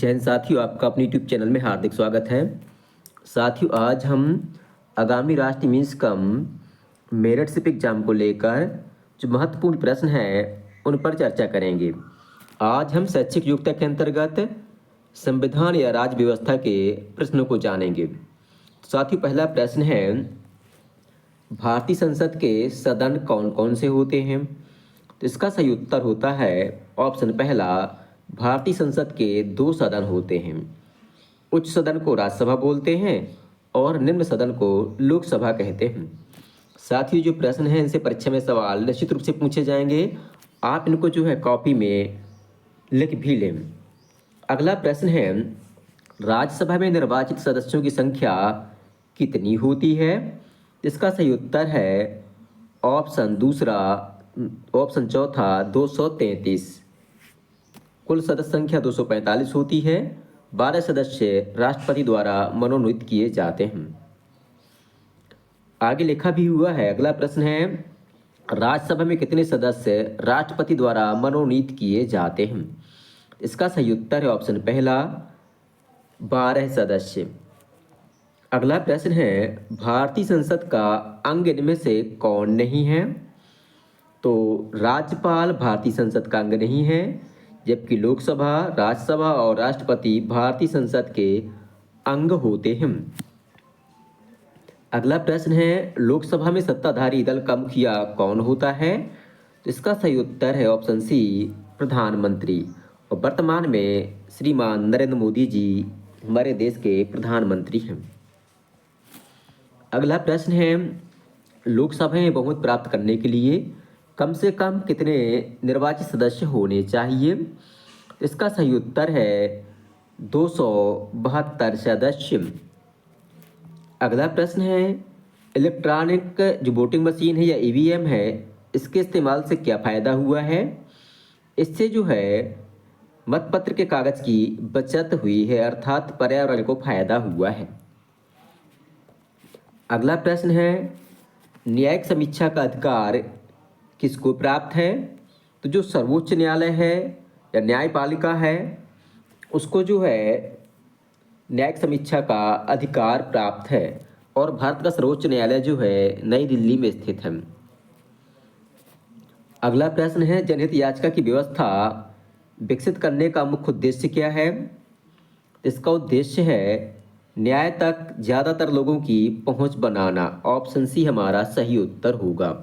जय हिंद साथियों, आपका अपने यूट्यूब चैनल में हार्दिक स्वागत है। साथियों, आज हम आगामी राष्ट्रीय मींस कम मेरिटशिप एग्जाम को लेकर जो महत्वपूर्ण प्रश्न हैं उन पर चर्चा करेंगे। आज हम शैक्षिक योग्यता के अंतर्गत संविधान या राज्य व्यवस्था के प्रश्नों को जानेंगे। साथियों, पहला प्रश्न है, भारतीय संसद के सदन कौन कौन से होते हैं? तो इसका सही उत्तर होता है ऑप्शन पहला, भारतीय संसद के 2 सदन होते हैं। उच्च सदन को राज्यसभा बोलते हैं और निम्न सदन को लोकसभा कहते हैं। साथियों, जो प्रश्न हैं इनसे परीक्षा में सवाल निश्चित रूप से पूछे जाएंगे। आप इनको जो है कॉपी में लिख भी लें। अगला प्रश्न है, राज्यसभा में निर्वाचित सदस्यों की संख्या कितनी होती है? इसका सही उत्तर है ऑप्शन चौथा 233। कुल सदस्य संख्या 245 होती है। 12 सदस्य राष्ट्रपति द्वारा मनोनीत किए जाते हैं। आगे लिखा भी हुआ है। अगला प्रश्न है, राज्यसभा में कितने सदस्य राष्ट्रपति द्वारा मनोनीत किए जाते हैं? इसका सही उत्तर है ऑप्शन पहला, 12 सदस्य। अगला प्रश्न है, भारतीय संसद का अंग इनमें से कौन नहीं है? तो राज्यपाल भारतीय संसद का अंग नहीं है, जबकि लोकसभा, राज्यसभा और राष्ट्रपति भारतीय संसद के अंग होते हैं। अगला प्रश्न है, लोकसभा में सत्ताधारी दल का मुखिया कौन होता है? तो इसका सही उत्तर है ऑप्शन सी, प्रधानमंत्री। और वर्तमान में श्रीमान नरेंद्र मोदी जी हमारे देश के प्रधानमंत्री हैं। अगला प्रश्न है, लोकसभा में बहुमत प्राप्त करने के लिए कम से कम कितने निर्वाचित सदस्य होने चाहिए? इसका सही उत्तर है 272 सदस्य। अगला प्रश्न है, इलेक्ट्रॉनिक जो वोटिंग मशीन है या ईवीएम है, इसके इस्तेमाल से क्या फ़ायदा हुआ है? इससे जो है मतपत्र के कागज़ की बचत हुई है, अर्थात पर्यावरण को फायदा हुआ है। अगला प्रश्न है, न्यायिक समीक्षा का अधिकार किसको प्राप्त है? तो जो सर्वोच्च न्यायालय है या न्यायपालिका है, उसको जो है न्यायिक समीक्षा का अधिकार प्राप्त है। और भारत का सर्वोच्च न्यायालय जो है नई दिल्ली में स्थित है। अगला प्रश्न है, जनहित याचिका की व्यवस्था विकसित करने का मुख्य उद्देश्य क्या है? इसका उद्देश्य है न्याय तक ज़्यादातर लोगों की पहुंच बनाना। ऑप्शन सी हमारा सही उत्तर होगा।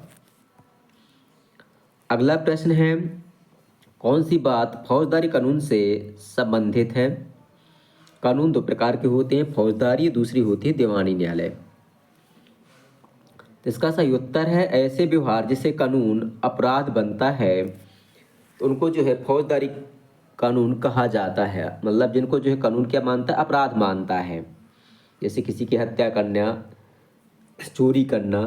अगला प्रश्न है, कौन सी बात फौजदारी कानून से संबंधित है? कानून 2 प्रकार के होते हैं, फौजदारी, दूसरी होती है दीवानी न्यायालय। इसका सही उत्तर है ऐसे व्यवहार जिससे कानून अपराध बनता है तो उनको जो है फौजदारी कानून कहा जाता है। मतलब जिनको जो है कानून क्या मानता है, अपराध मानता है। जैसे किसी की हत्या करना, चोरी करना,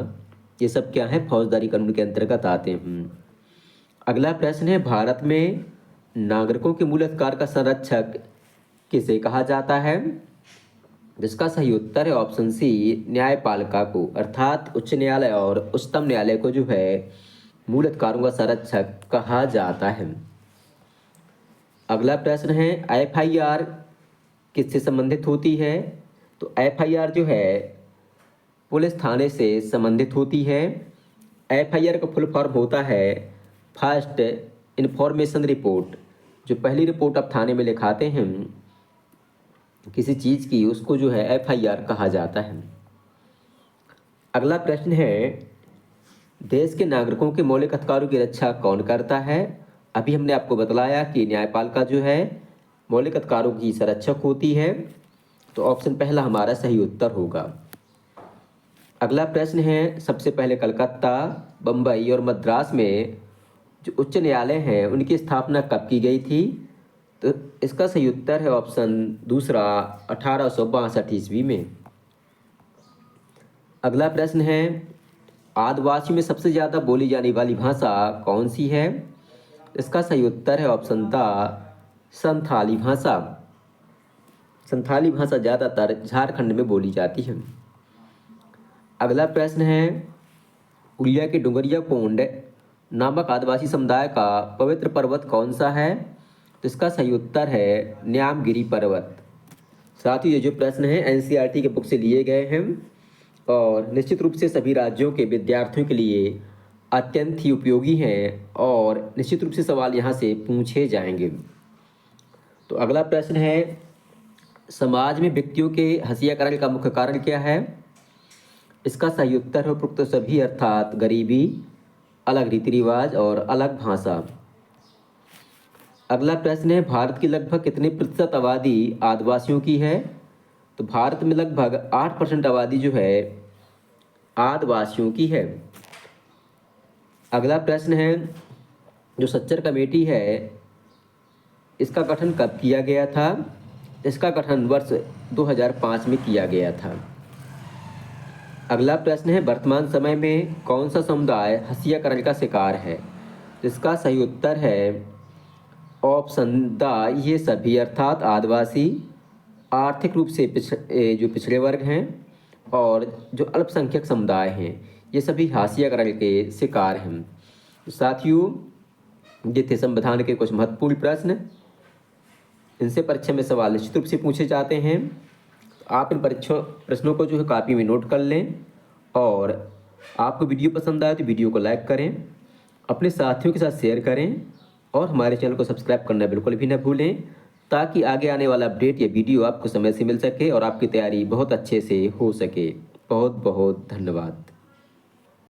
ये सब क्या है, फौजदारी कानून के अंतर्गत आते हैं। अगला प्रश्न है, भारत में नागरिकों के मूल अधिकार का संरक्षक किसे कहा जाता है? जिसका सही उत्तर है ऑप्शन सी, न्यायपालिका को, अर्थात उच्च न्यायालय और उच्चतम न्यायालय को जो है मूल अधिकारों का संरक्षक कहा जाता है। अगला प्रश्न है, एफआईआर किससे संबंधित होती है? तो एफआईआर जो है पुलिस थाने से संबंधित होती है। एफआईआर का फुल फॉर्म होता है फर्स्ट इन्फॉर्मेशन रिपोर्ट। जो पहली रिपोर्ट आप थाने में लिखाते हैं किसी चीज़ की, उसको जो है एफआईआर कहा जाता है। अगला प्रश्न है, देश के नागरिकों के मौलिक अधिकारों की रक्षा कौन करता है? अभी हमने आपको बतलाया कि न्यायपालिका जो है मौलिक अधिकारों की संरक्षक होती है। तो ऑप्शन पहला हमारा सही उत्तर होगा। अगला प्रश्न है, सबसे पहले कलकत्ता, बम्बई और मद्रास में जो उच्च न्यायालय हैं उनकी स्थापना कब की गई थी? तो इसका सही उत्तर है ऑप्शन दूसरा, 1862 ईस्वी में। अगला प्रश्न है, आदिवासियों में सबसे ज़्यादा बोली जाने वाली भाषा कौन सी है? इसका सही उत्तर है ऑप्शन द संथाली भाषा। संथाली भाषा ज़्यादातर झारखंड में बोली जाती है। अगला प्रश्न है, उड़िया के डुंगरिया कोंड नामक आदिवासी समुदाय का पवित्र पर्वत कौन सा है? तो इसका सही उत्तर है न्यामगिरी पर्वत। साथ ही ये जो प्रश्न है एनसीईआरटी के बुक से लिए गए हैं और निश्चित रूप से सभी राज्यों के विद्यार्थियों के लिए अत्यंत ही उपयोगी हैं और निश्चित रूप से सवाल यहाँ से पूछे जाएंगे। तो अगला प्रश्न है, समाज में व्यक्तियों के हंसियाकरण का मुख्य कारण क्या है? इसका सही उत्तर है उपरोक्त सभी, अर्थात गरीबी, अलग रीति रिवाज और अलग भाषा। अगला प्रश्न है, भारत की लगभग कितने प्रतिशत आबादी आदिवासियों की है? तो भारत में लगभग 8% आबादी जो है आदिवासियों की है। अगला प्रश्न है, जो सच्चर कमेटी है इसका गठन कब किया गया था? इसका गठन वर्ष 2005 में किया गया था। अगला प्रश्न है, वर्तमान समय में कौन सा समुदाय हंसियाकरण का शिकार है? इसका सही उत्तर है ऑप्शन द, ये सभी, अर्थात आदिवासी, आर्थिक रूप से जो पिछड़े वर्ग हैं और जो अल्पसंख्यक समुदाय हैं, ये सभी हाशियाकरण के शिकार हैं। साथियों, ये थे संविधान के कुछ महत्वपूर्ण प्रश्न। इनसे परीक्षा में सवाल निश्चित रूप से पूछे जाते हैं। आप इन प्रश्नों को जो है कॉपी में नोट कर लें और आपको वीडियो पसंद आए तो वीडियो को लाइक करें, अपने साथियों के साथ शेयर करें और हमारे चैनल को सब्सक्राइब करना बिल्कुल भी न भूलें, ताकि आगे आने वाला अपडेट या वीडियो आपको समय से मिल सके और आपकी तैयारी बहुत अच्छे से हो सके। बहुत बहुत धन्यवाद।